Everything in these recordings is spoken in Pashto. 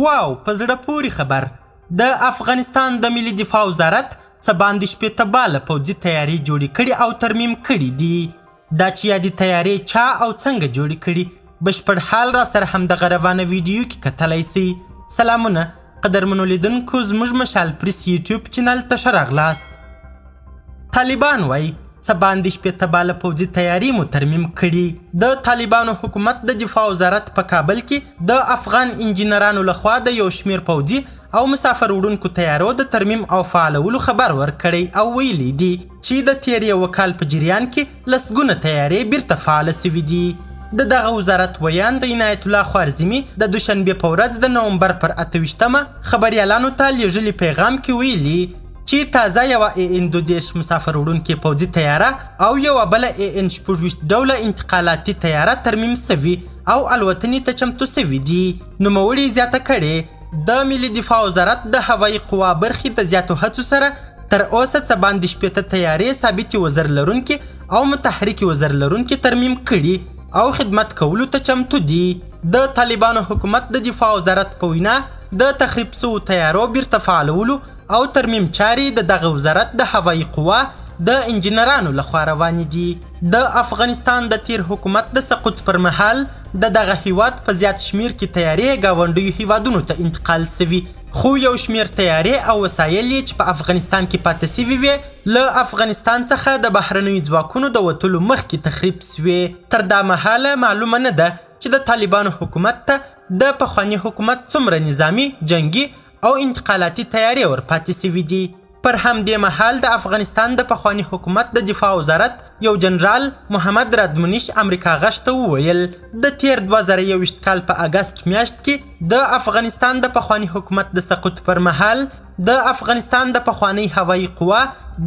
واو په زړه پورې خبر د افغانستان د ملي دفاع وزارت څه باندې 14 باله پوځي تیاري جوړې کړي او ترمیم کړي دي. دا چې یادې تیارې چا او څنګه جوړې کړي بشپړ حال را سره همدغه روانه ویډیو کې کتلی سئ. سلامونه قدرمنو لیدونکو، زموږ مشال پریس یوټیوب چینل ته ښه راغلاست. طالبان وایي څه باندې 14 باله پوځي تیاري مو ترمیم کړي. د طالبانو حکومت د دفاع وزارت په کابل کې د افغان انجینرانو لخوا د یو شمیر پوځي او مسافر وړونکو تیارو د ترمیم او فعالولو خبر ورکړی او ویلي دي چې د تیر یو کال په جریان کې لسګونه تیارې بیرته فعاله سوي دي. د دغه وزارت ویان د عنایت الله خوارزمي د دوشنبې په ورځ د نومبر پر 28مه خبریالانو ته لیږلي پیغام کې ویلي چې تازه یوه AN-22 مسافر وړونکې پوځي تیاره او یوه بله AN-26 ډوله انتقالاتي تیاره ترمیم سوي او الوتنې ته چمتو سوي دي. نوموړي زیاته کړې د ملي دفاع وزارت د هوایي قوا برخې د زیاتو هڅو سره تر اوسه څه باندې 14 تیارې ثابتې وزر لرونکې او متحرکې وزر لرونکې ترمیم کړي او خدمت کولو ته چمتو دي. د طالبانو حکومت د دفاع وزارت په وینا د تخریب سوو تیارو بیرته فعالولو او ترمیم چارې د دغه وزارت د هوایي قوا د انجینرانو لخوا روانې دي. د افغانستان د تیر حکومت د سقوط پر مهال د دغه هیواد په زیات شمیر کې تیارې ګاونډیو هیوادونو ته انتقال سوي، خو یو شمیر تیارې او وسایل یې چې په افغانستان کې پاتې سوي وې له افغانستان څخه د بهرنیو ځواکونو د وتلو مخکې تخریب سوې. تر دا مهاله معلومه نه ده چې د طالبانو حکومت ته د پخواني حکومت څومره نظامي، جنگي او انتقالاتي تیارې ورپاتې سوي دي. پر همدې مهال د افغانستان د پخواني حکومت د دفاع وزارت یو جنرال محمد رادمنیش امریکا غږ ته وویل د تیر 2021 کال په اګست میاشت کې د افغانستان د پخواني حکومت د سقوط پر مهال د افغانستان د پخواني هوایي قوا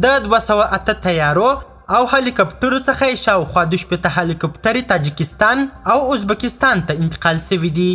د 208 تیارو او هلیکوپټرو څخه شاوخوا 12 هلیکوپټرې تاجکستان او ازبکستان ته انتقال سوي دي.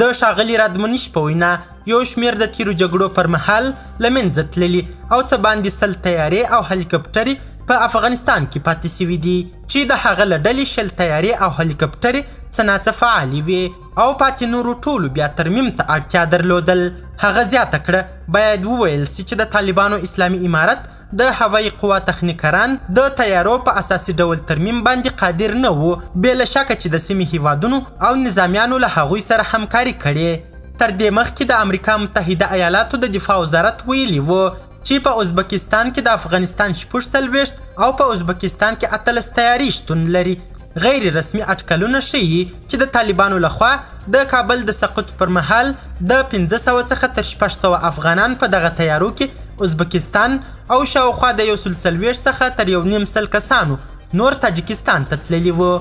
د ښاغلي رادمنیش په وینا یو شمیر د تیرو جګړو پر مهال له منځه تللي او څه باندې 100 تیارې او هلیکوپټرې په افغانستان کې پاتې سوي دي چې د هغه له ډلې 100 تیارې او هلیکوپټرې څه ناڅه فعالې وې او پاتې نورو ټولو بیا ترمیم ته اړتیا درلودل. هغه زیاته کړه باید وویل سي چې د طالبانو اسلامي امارت د هوایي قوا تخنیکران د تیارو په اساسي ډول ترمیم باندې قادر نه وو، بې له شکه چې د سیمې هیوادونو او نظامیانو له هغوی سره همکاري کړې. تر دې مخکې د امریکا متحده ایالاتو د دفاع وزارت ویلي وو چې په ازبکستان کې د افغانستان 46 او په ازبکستان کې 18 تیارې شتون لري. غیر رسمي اټکلونه ښیي چې د طالبانو لخوا د کابل د سقوط پر مهال د 500 څخه تر 600 افغانان په دغه تیارو کې ازبکستان او شاوخوا د 140 څخه تر 1.5 کسانو نور تاجکستان ته تللي وو.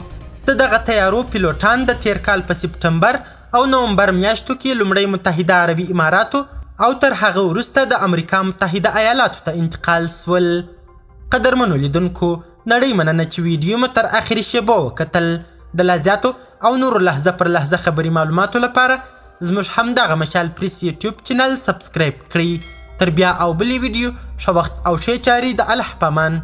د دغه تیارو پیلوټان د تیر کال په سپټمبر او نومبر میاشتو کې لومړی متحده عربي اماراتو او تر هغه وروسته د امریکا متحده ایالاتو ته انتقال سول. قدرمنو لیدونکو، نړۍ مننه چې ویډیو مو تر اخري شیبو وکتل. د لا زیاتو او نورو لحظه پر لحظه خبري معلوماتو لپاره زموږ همدغه مشال پریس یوټیوب چینل سبسکرایب کړئ. تر بیا او بلې ویډیو ښه وخت او ښې چارې د الله په امان.